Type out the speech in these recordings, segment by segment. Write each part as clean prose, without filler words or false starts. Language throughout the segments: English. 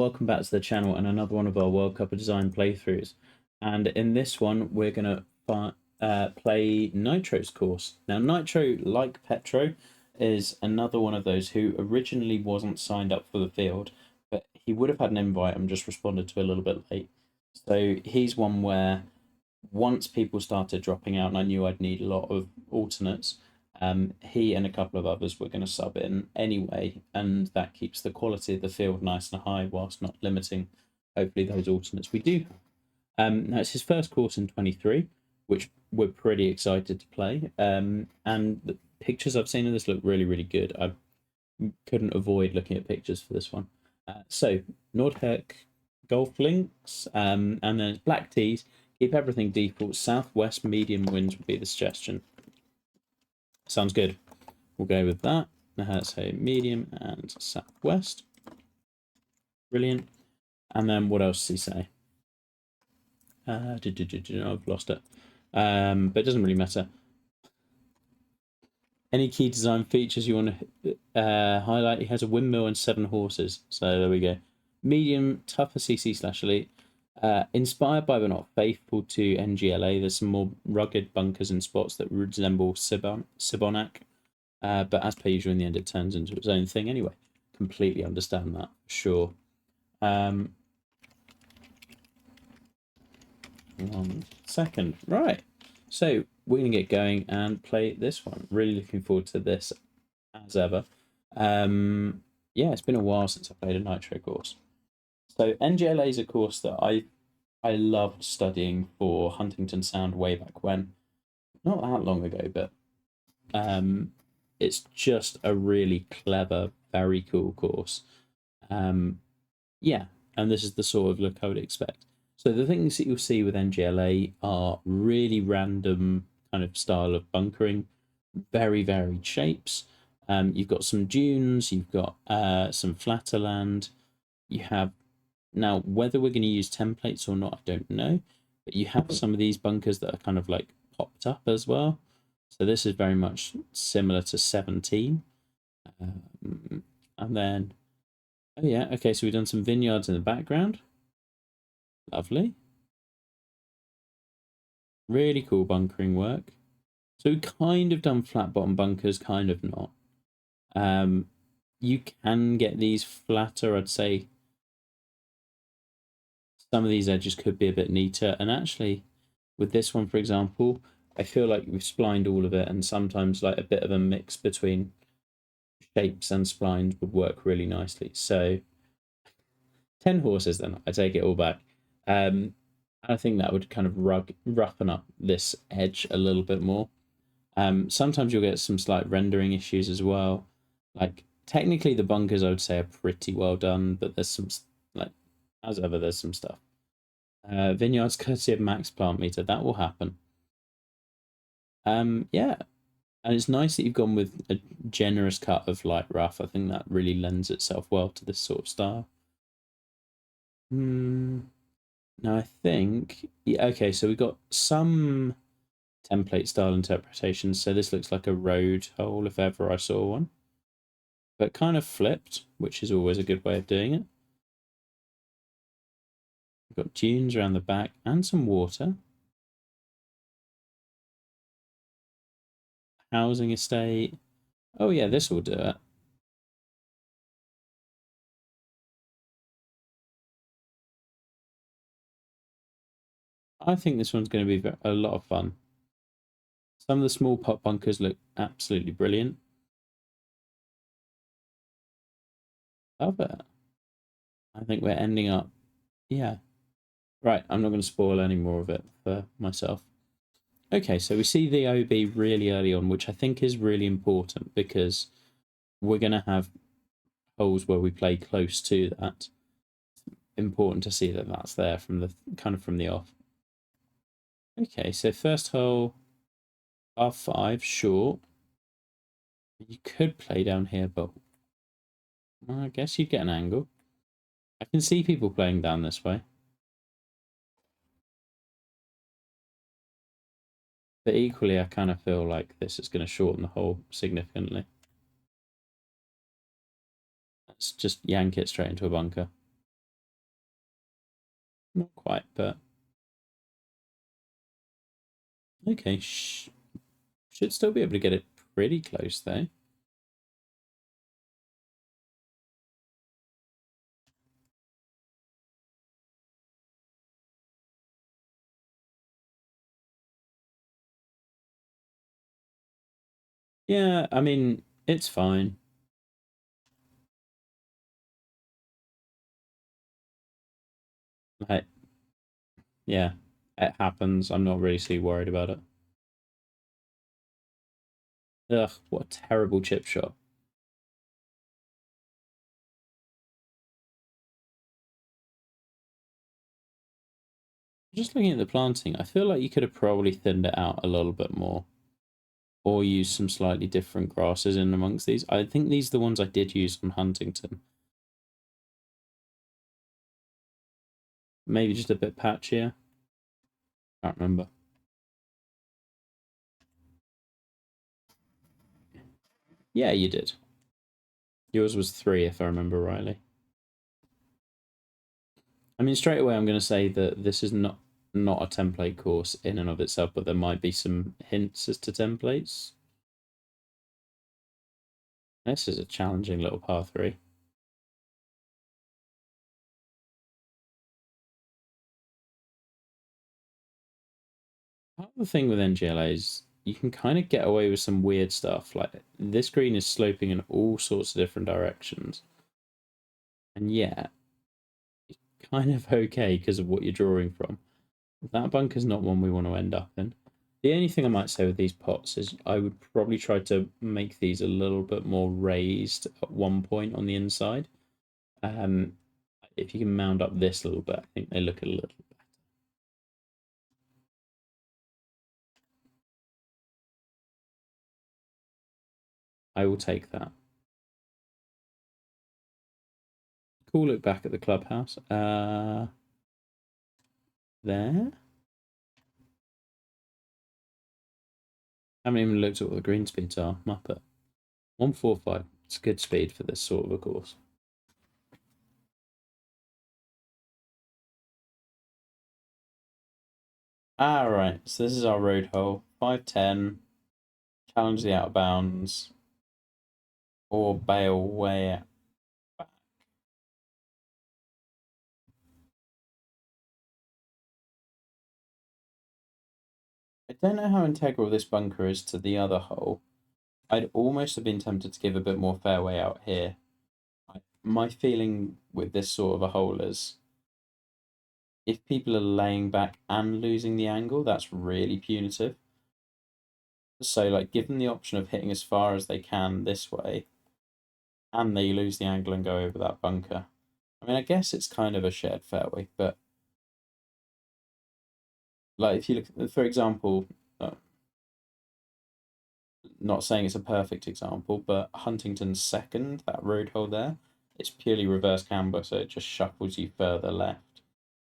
Welcome back to the channel and another one of our World Cup of Design playthroughs. And in this one, we're going to play Nitro's course. Now, Nitro, like Petro, is another one of those who originally wasn't signed up for the field, but he would have had an invite and just responded to it a little bit late. So he's one where once people started dropping out and I knew I'd need a lot of alternates, he and a couple of others were going to sub in anyway, and that keeps the quality of the field nice and high whilst not limiting, hopefully, those alternates we do have. Now, it's his first course in 23, which we're pretty excited to play. And the pictures I've seen of this look really, really good. I couldn't avoid looking at pictures for this one. So, Noordhoek golf links, and then black tees. Keep everything default. Southwest medium winds would be the suggestion. Sounds good. We'll go with that. So medium and southwest. Brilliant. And then what else does he say? I've lost it. But it doesn't really matter. Any key design features you want to highlight? He has a windmill and 7 horses. So there we go. Medium, tougher CC/elite. Inspired by but not faithful to NGLA, there's some more rugged bunkers and spots that resemble Sibonak, but as per usual, in the end, it turns into its own thing anyway. Completely understand that, sure. 1 second. Right, so we're going to get going and play this one. Really looking forward to this, as ever. Yeah, it's been a while since I played a Nitro course. So NGLA is a course that I loved studying for Huntington Sound way back when. Not that long ago, but it's just a really clever, very cool course. Yeah, and this is the sort of look I would expect. So the things that you'll see with NGLA are really random kind of style of bunkering, very varied shapes. You've got some dunes, you've got some flatter land, you have. Now, whether we're going to use templates or not, I don't know. But you have some of these bunkers that are kind of like popped up as well. So this is very much similar to 17. And then, oh yeah, okay, so we've done some vineyards in the background. Lovely. Really cool bunkering work. So we've kind of done flat bottom bunkers, kind of not. You can get these flatter, I'd say. Some of these edges could be a bit neater, and actually with this one, for example, I feel like we've splined all of it, and sometimes like a bit of a mix between shapes and splines would work really nicely. So 10 horses then, I take it all back. I think that would kind of roughen up this edge a little bit more. Sometimes you'll get some slight rendering issues as well. Like technically the bunkers I would say are pretty well done, but there's some, like, as ever, there's some stuff. Vineyards courtesy of Max Plant Meter, that will happen. Yeah, and it's nice that you've gone with a generous cut of light rough. I think that really lends itself well to this sort of style. Now I think, yeah, okay, so we've got some template style interpretations. So this looks like a road hole if ever I saw one, but kind of flipped, which is always a good way of doing it. We've got dunes around the back and some water. Housing estate. Oh yeah, this will do it. I think this one's going to be a lot of fun. Some of the small pot bunkers look absolutely brilliant. Love it. I think we're ending up, yeah. Right, I'm not going to spoil any more of it for myself. Okay, so we see the OB really early on, which I think is really important because we're going to have holes where we play close to that. Important to see that that's there from the kind of from the off. Okay, so first hole, R5, short. You could play down here, but I guess you'd get an angle. I can see people playing down this way. But equally, I kind of feel like this is going to shorten the hole significantly. Let's just yank it straight into a bunker. Not quite, but okay. Should still be able to get it pretty close though. Yeah, I mean, it's fine. Like, yeah, it happens. I'm not really too worried about it. Ugh, what a terrible chip shot. Just looking at the planting, I feel like you could have probably thinned it out a little bit more. Or used some slightly different grasses in amongst these. I think these are the ones I did use on Huntington. Maybe just a bit patchier. Can't remember. Yeah, you did. Yours was 3, if I remember rightly. I mean, straight away, I'm going to say that this is not a template course in and of itself, but there might be some hints as to templates. This is a challenging little par 3. Part of the thing with NGLA is you can kind of get away with some weird stuff. Like this green is sloping in all sorts of different directions, and yet kind of okay because of what you're drawing from. That bunker's not one we want to end up in. The only thing I might say with these pots is I would probably try to make these a little bit more raised at one point on the inside. Um, if you can mound up this a little bit, I think they look a little better. I will take that. Cool look back at the clubhouse. There. I haven't even looked at what the green speeds are. Muppet. 145. It's good speed for this sort of a course. Right. So this is our road hole. 510. Challenge the out of bounds. Or bail way back. I don't know how integral this bunker is to the other hole. I'd almost have been tempted to give a bit more fairway out here. My feeling with this sort of a hole is if people are laying back and losing the angle, that's really punitive. So, like, give them the option of hitting as far as they can this way, and they lose the angle and go over that bunker. I mean, I guess it's kind of a shared fairway, but like if you look, for example, not saying it's a perfect example, but Huntington's second, that road hole there, it's purely reverse camber, so it just shuffles you further left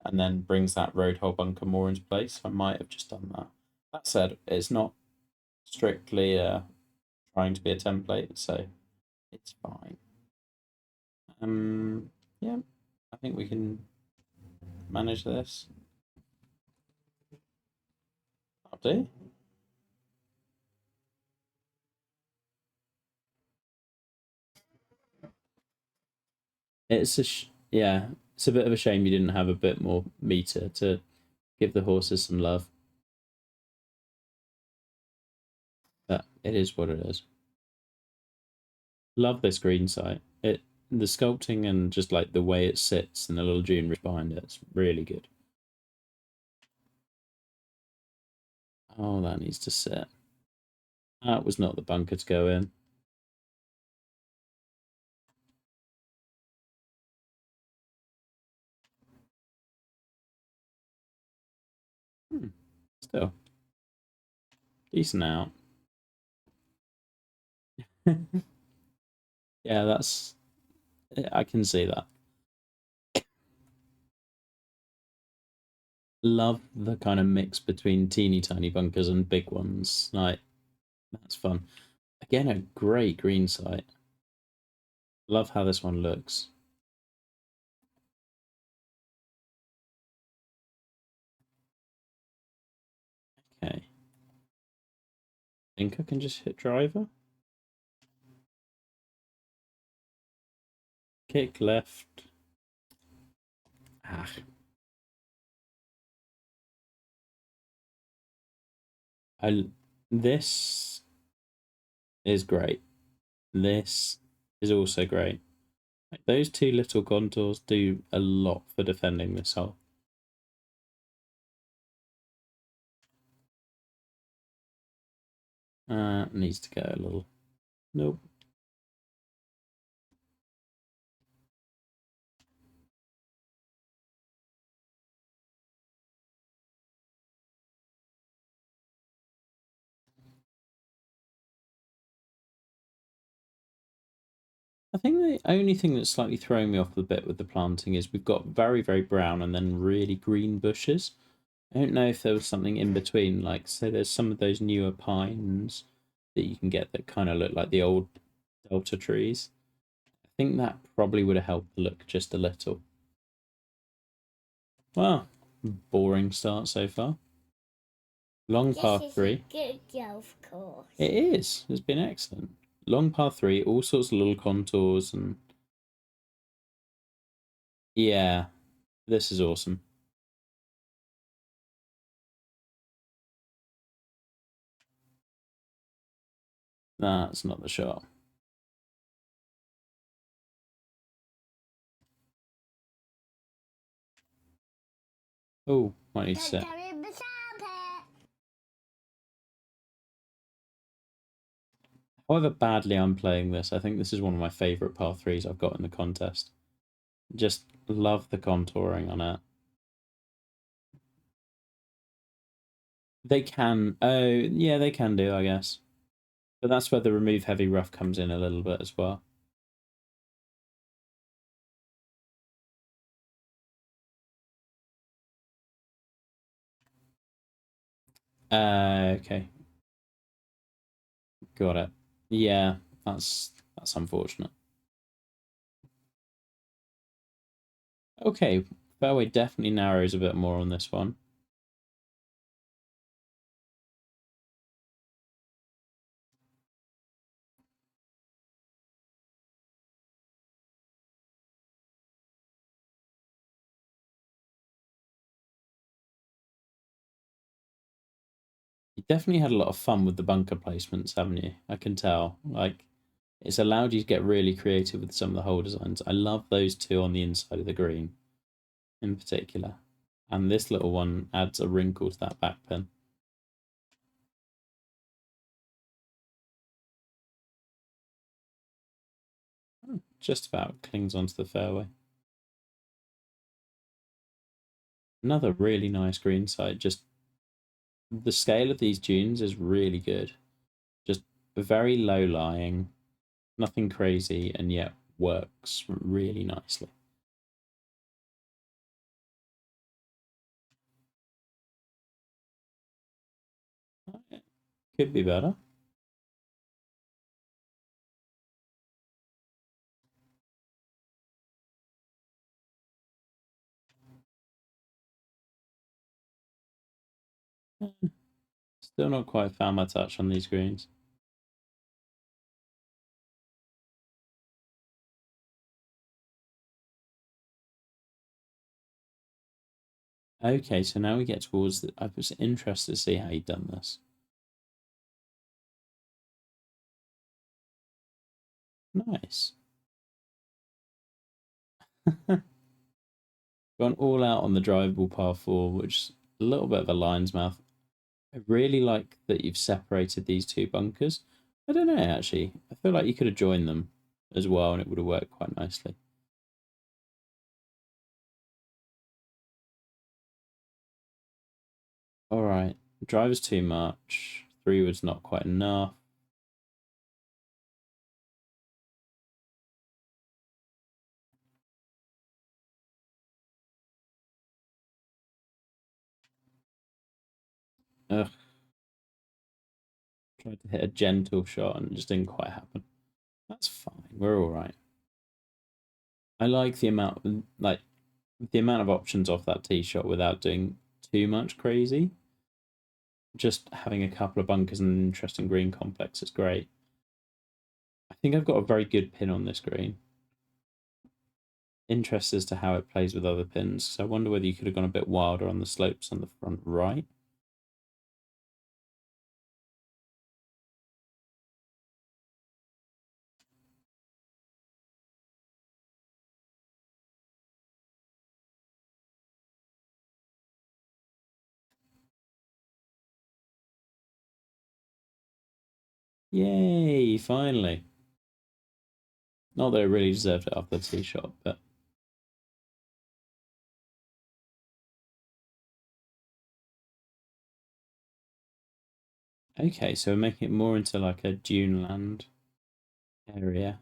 and then brings that road hole bunker more into place. I might have just done that. That said, it's not strictly trying to be a template, so it's fine. Yeah, I think we can manage this. I'll do. Yeah, it's a bit of a shame you didn't have a bit more meter to give the horses some love, but it is what it is. Love this green site. The sculpting and just like the way it sits and the little dune behind it, it's really good. Oh, that needs to sit. That was not the bunker to go in. Still decent out. Yeah, that's. I can see that. Love the kind of mix between teeny tiny bunkers and big ones. Like that's fun. Again, a great green site. Love how this one looks. Okay. Think I can just hit driver? Kick left. Ah. This is great. This is also great. Like, those two little contours do a lot for defending this hole. Needs to go a little. Nope. I think the only thing that's slightly throwing me off a bit with the planting is we've got very, very brown and then really green bushes. I don't know if there was something in between, like, so there's some of those newer pines that you can get that kind of look like the old Delta trees. I think that probably would have helped the look just a little. Well, boring start so far. Long par three. Good golf course. It is. It's been excellent. Long par three, all sorts of little contours, and yeah, this is awesome. That's not the shot. Oh, might need to set. However badly I'm playing this, I think this is one of my favourite par threes I've got in the contest. Just love the contouring on it. They can, oh, yeah, they can do, I guess. But that's where the remove heavy rough comes in a little bit as well. Okay. Got it. Yeah, that's unfortunate. Okay, fairway definitely narrows a bit more on this one. You definitely had a lot of fun with the bunker placements, haven't you? I can tell. Like, it's allowed you to get really creative with some of the hole designs. I love those two on the inside of the green in particular. And this little one adds a wrinkle to that back pin. Just about clings onto the fairway. Another really nice green side. Just the scale of these dunes is really good. Just very low lying, nothing crazy, and yet works really nicely. Could be better. Still not quite found my touch on these greens. Okay, so now we get towards the... I was interested to see how you'd done this. Nice. Gone all out on the drivable par 4, which is a little bit of a lion's mouth. I really like that you've separated these two bunkers. I don't know, actually. I feel like you could have joined them as well and it would have worked quite nicely. All right. Driver's too much. 3 was not quite enough. Ugh. Tried to hit a gentle shot and it just didn't quite happen. That's fine. We're all right. I like the amount of options off that tee shot without doing too much crazy. just having a couple of bunkers and an interesting green complex is great. I think I've got a very good pin on this green. Interest as to how it plays with other pins. So I wonder whether you could have gone a bit wilder on the slopes on the front right. Yay, finally. Not that it really deserved it after the tee shot, but okay, so we're making it more into like a dune land area.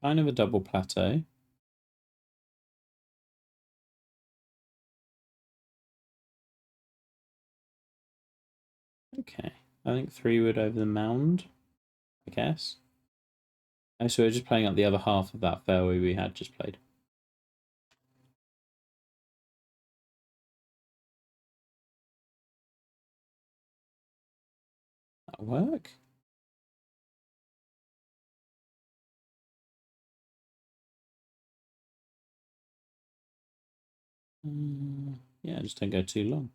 Kind of a double plateau. Okay, I think 3 wood over the mound, I guess. Oh, so we're just playing up the other half of that fairway we had just played. That'll work. Yeah, just don't go too long.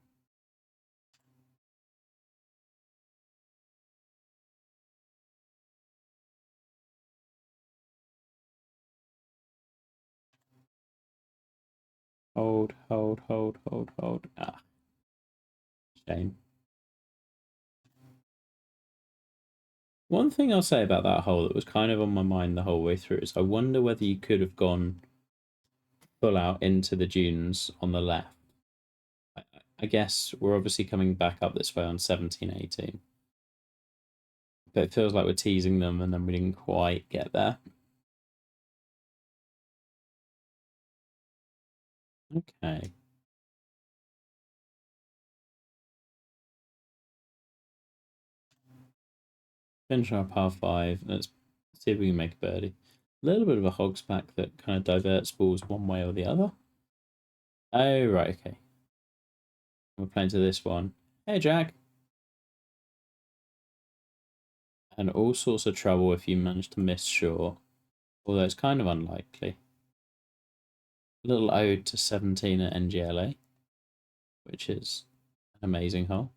Hold, hold, hold, hold, hold. Ah, shame. One thing I'll say about that hole that was kind of on my mind the whole way through is I wonder whether you could have gone full out into the dunes on the left. I guess we're obviously coming back up this way on 17, 18. But it feels like we're teasing them and then we didn't quite get there. Okay. Finish our par 5. Let's see if we can make a birdie. A little bit of a hog's back that kind of diverts balls one way or the other. Oh, right, okay. We're playing to this one. Hey, Jack. And all sorts of trouble if you manage to miss short. Although it's kind of unlikely. A little ode to 17 at NGLA, which is an amazing hole.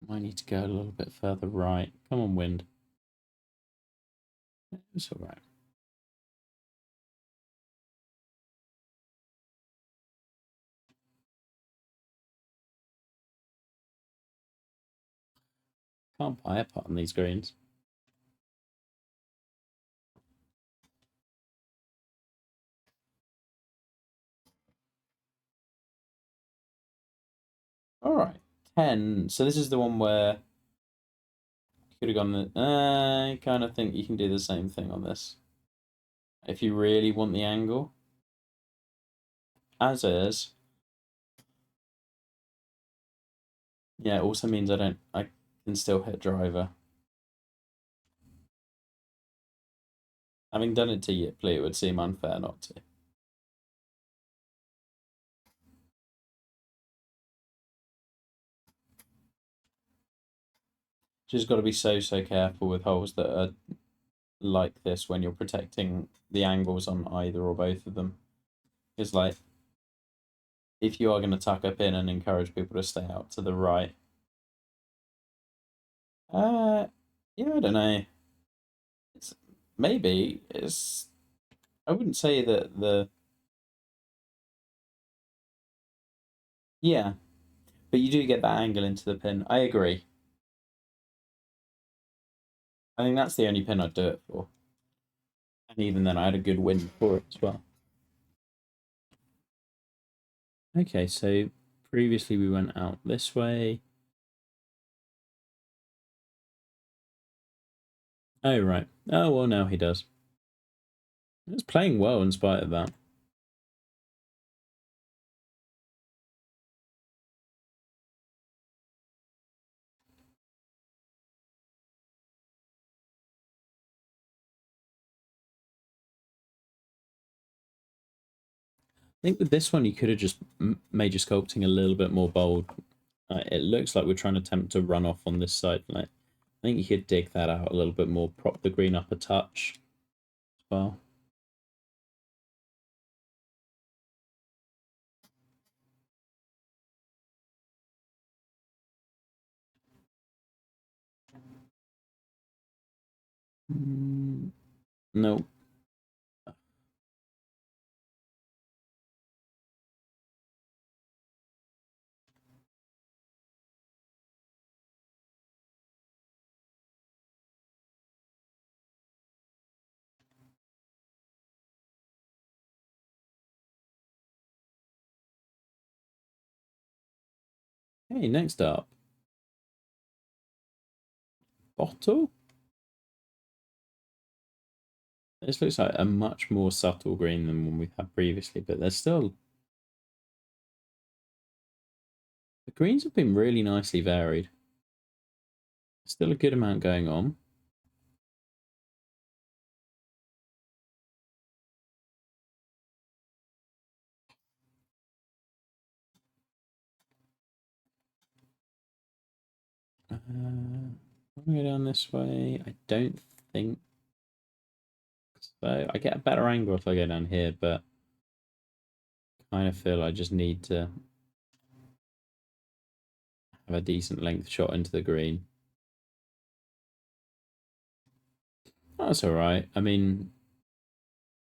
Might need to go a little bit further right. Come on, wind. It's all right. Can't buy a putt on these greens. All right, 10. So this is the one where you could have gone the. I kind of think you can do the same thing on this if you really want the angle. As is, yeah. It also means I can still hit driver. Having done it to Yipley, it would seem unfair not to. Just got to be so careful with holes that are like this when you're protecting the angles on either or both of them. Because like, if you are going to tuck up in and encourage people to stay out to the right, uh, yeah, I don't know. It's maybe it's. I wouldn't say that the. Yeah, but you do get that angle into the pin. I agree. I think that's the only pin I'd do it for. And even then, I had a good win for it as well. Okay, so previously we went out this way. Oh, right. Oh, well, now he does. It's playing well in spite of that. I think with this one, you could have just made your sculpting a little bit more bold. It looks like we're trying to attempt to run off on this side. Like, I think you could dig that out a little bit more, prop the green up a touch as well. No. Hey, next up. Bottle? This looks like a much more subtle green than one we've had previously, but there's still... The greens have been really nicely varied. Still a good amount going on. I'm going to go down this way. I don't think so. I get a better angle if I go down here, but I kind of feel I just need to have a decent length shot into the green. That's all right. I mean,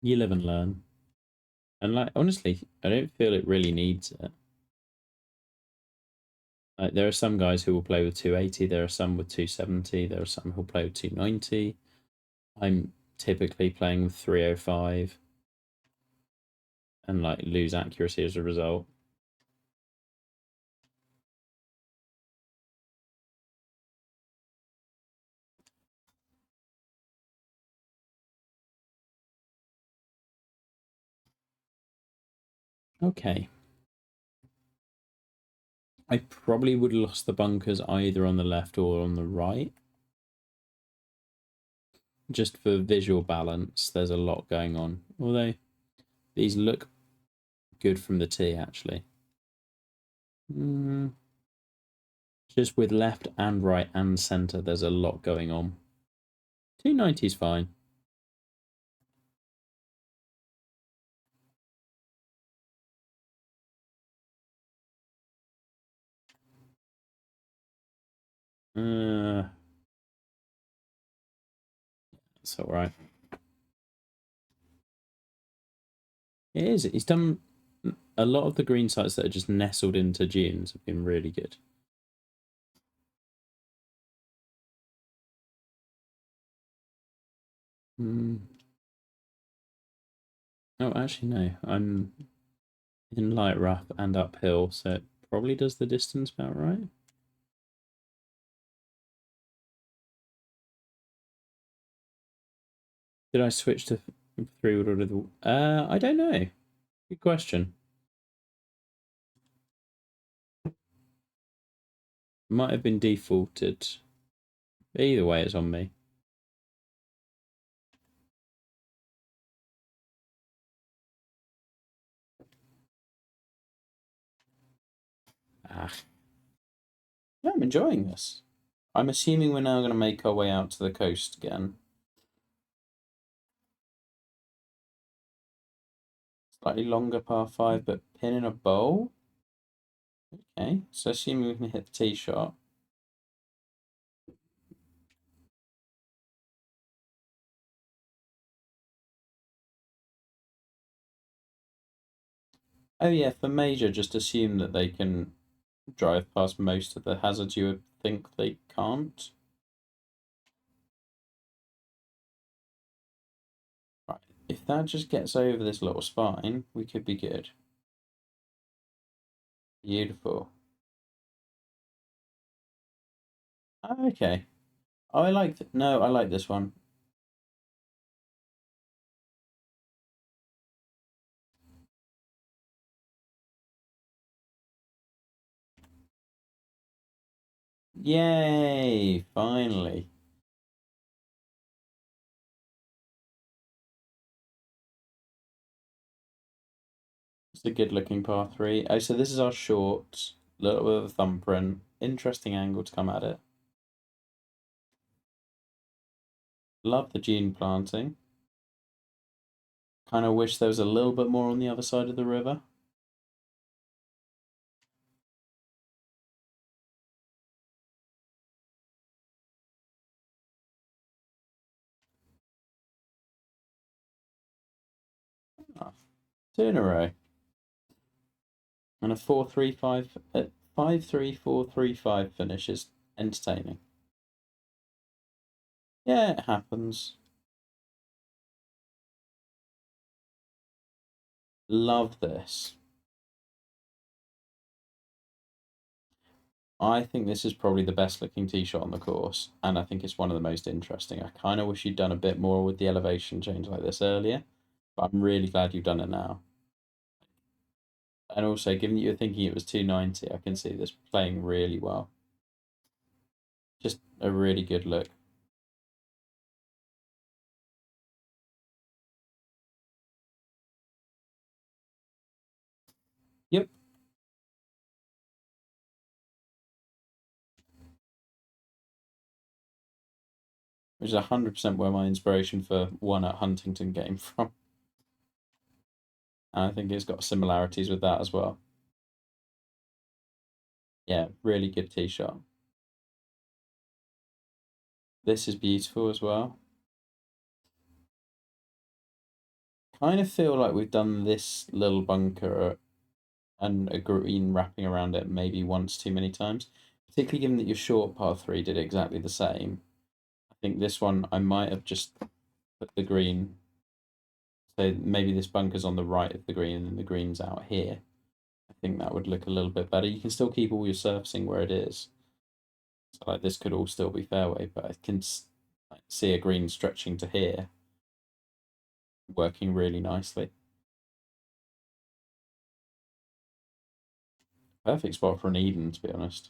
you live and learn. And like, honestly, I don't feel it really needs it. Like, there are some guys who will play with 280. There are some with 270. There are some who'll play with 290. I'm typically playing with 305 and like lose accuracy as a result. Okay. I probably would have lost the bunkers either on the left or on the right. Just for visual balance, there's a lot going on. Although these look good from the tee, actually. Just with left and right and centre, there's a lot going on. 290 is fine. That's all right. It is. He's done a lot of the green sites that are just nestled into dunes have been really good. Oh, actually, no. I'm in light rough and uphill, so it probably does the distance about right. Did I switch to 3-wood or the... I don't know. Good question. Might have been defaulted. Either way, it's on me. Ah. Yeah, I'm enjoying this. I'm assuming we're now going to make our way out to the coast again. Slightly longer par 5, but pin in a bowl. Okay, so assuming we can hit the tee shot. Oh yeah, for major, just assume that they can drive past most of the hazards you would think they can't. Right, if that just gets over this little spine, we could be good. Beautiful. Okay. Oh, I like no, I like this one. Yay! Finally. It's a good looking par three. Oh, so this is our short. Little bit of a thumbprint. Interesting angle to come at it. Love the dune planting. Kind of wish there was a little bit more on the other side of the river. Ah, two in a row. And a 4-3-5, 5-3-4-3-5 finish is entertaining. Yeah, it happens. Love this. I think this is probably the best looking tee shot on the course, and I think it's one of the most interesting. I kind of wish you'd done a bit more with the elevation change like this earlier, but I'm really glad you've done it now. And also, given that you're thinking it was 290, I can see this playing really well. Just a really good look. Yep, which is 100% where my inspiration for one at Huntington came from. And I think it's got similarities with that as well. Yeah, really good tee shot. This is beautiful as well. Kind of feel like we've done this little bunker and a green wrapping around it maybe once too many times, particularly given that your short par three did exactly the same. I think this one I might have just put the green, so maybe this bunker's on the right of the green and the green's out here. I think that would look a little bit better. You can still keep all your surfacing where it is. So like this could all still be fairway, but I can like, see a green stretching to here, working really nicely. Perfect spot for an even, to be honest.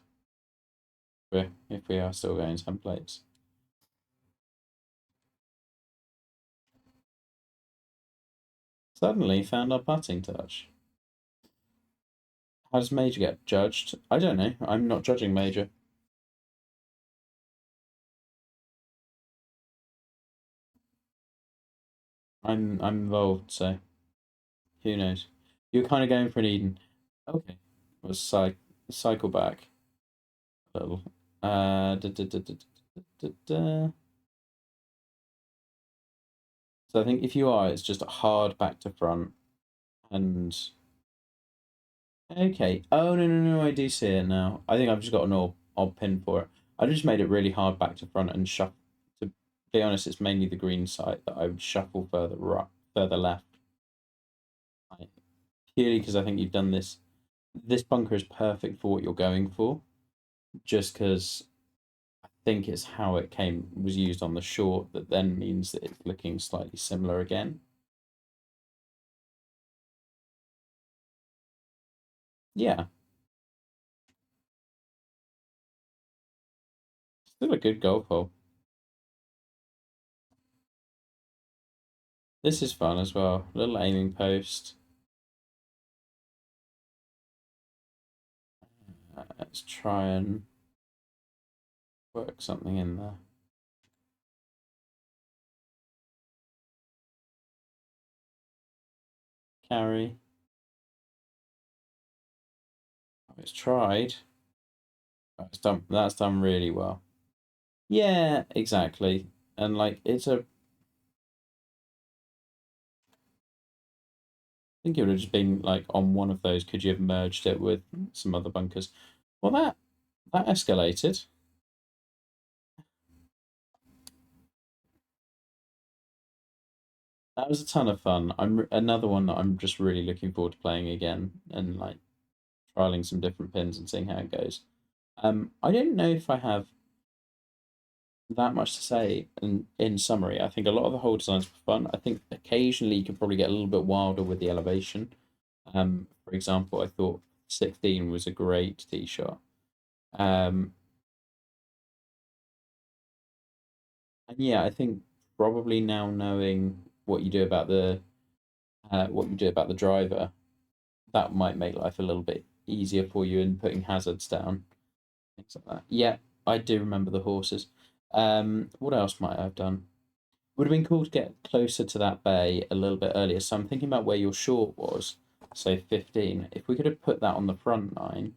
If we are still going templates. Suddenly found our putting touch. How does Major get judged? I don't know. I'm not judging Major. I'm involved, so who knows? You're kind of going for an Eden. Okay. Let's cycle back a little. Da. So I think if you are, it's just hard back to front and okay. Oh no, I do see it now. I think I've just got an odd pin for it. I just made it really hard back to front and shuffle. To be honest, it's mainly the green side that I would shuffle further right, further left. Right? Purely because I think you've done this. This bunker is perfect for what you're going for. Just because I think it's how it came was used on the short that then means that it's looking slightly similar again. Yeah, still a good golf hole. This is fun as well. Little aiming post. Let's try and work something in there. Carry. It's tried. That's done really well. Yeah, exactly. And like it's a. I think it would have just been like on one of those. Could you have merged it with some other bunkers? Well, that escalated. That was a ton of fun. Another one that I'm just really looking forward to playing again and like trialing some different pins and seeing how it goes. I don't know if I have that much to say in summary. I think a lot of the whole designs were fun. I think occasionally you could probably get a little bit wilder with the elevation. For example, I thought 16 was a great tee shot. Um, And yeah, I think probably now knowing what you do about the driver, that might make life a little bit easier for you in putting hazards down, things like that. Yeah, I do remember the horses. What else might I have done? Would have been cool to get closer to that bay a little bit earlier. So I'm thinking about where your short was, so 15. If we could have put that on the front line,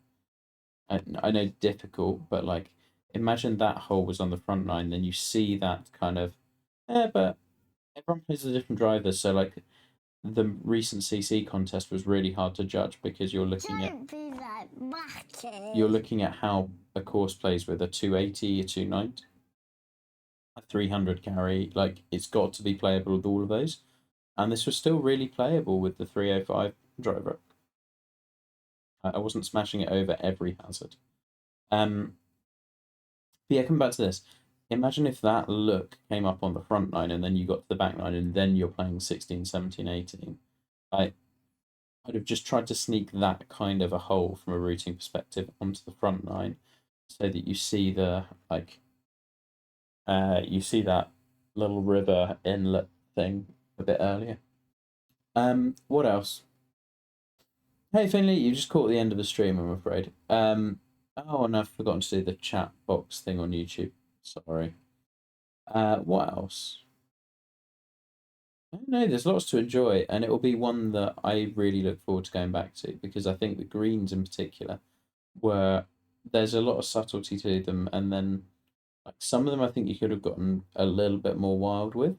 I know difficult, but like imagine that hole was on the front line, then you see that kind of, but everyone plays a different drivers, so like the recent CC contest was really hard to judge because Don't be like you're Matty. looking at how a course plays with a 280, a 290, a 300 carry. Like it's got to be playable with all of those, and this was still really playable with the 305 driver. I wasn't smashing it over every hazard. But yeah, coming back to this, imagine if that look came up on the front line and then you got to the back line and then you're playing 16, 17, 18. I'd have just tried to sneak that kind of a hole from a routing perspective onto the front line so that you see the you see that little river inlet thing a bit earlier. What else? Hey Finley, you just caught the end of the stream, I'm afraid. Oh, and I've forgotten to do the chat box thing on YouTube. Sorry. What else? I don't know, there's lots to enjoy, and it will be one that I really look forward to going back to because I think the greens in particular were there's a lot of subtlety to them, and then like some of them I think you could have gotten a little bit more wild with.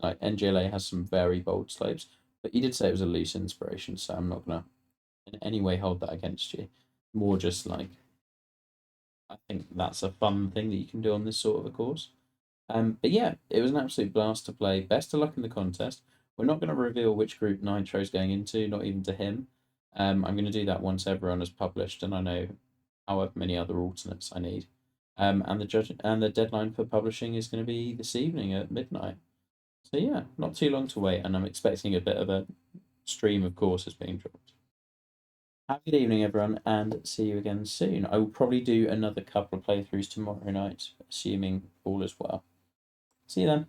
Like NGLA has some very bold slopes, but you did say it was a loose inspiration, so I'm not gonna in any way hold that against you. More just like I think that's a fun thing that you can do on this sort of a course. But yeah, it was an absolute blast to play. Best of luck in the contest. We're not going to reveal which group Nitro's going into, not even to him. I'm going to do that once everyone has published and I know however many other alternates I need. And the deadline for publishing is going to be this evening at midnight. So yeah, not too long to wait, and I'm expecting a bit of a stream of courses being dropped. Have a good evening, everyone, and see you again soon. I will probably do another couple of playthroughs tomorrow night, assuming all is well. See you then.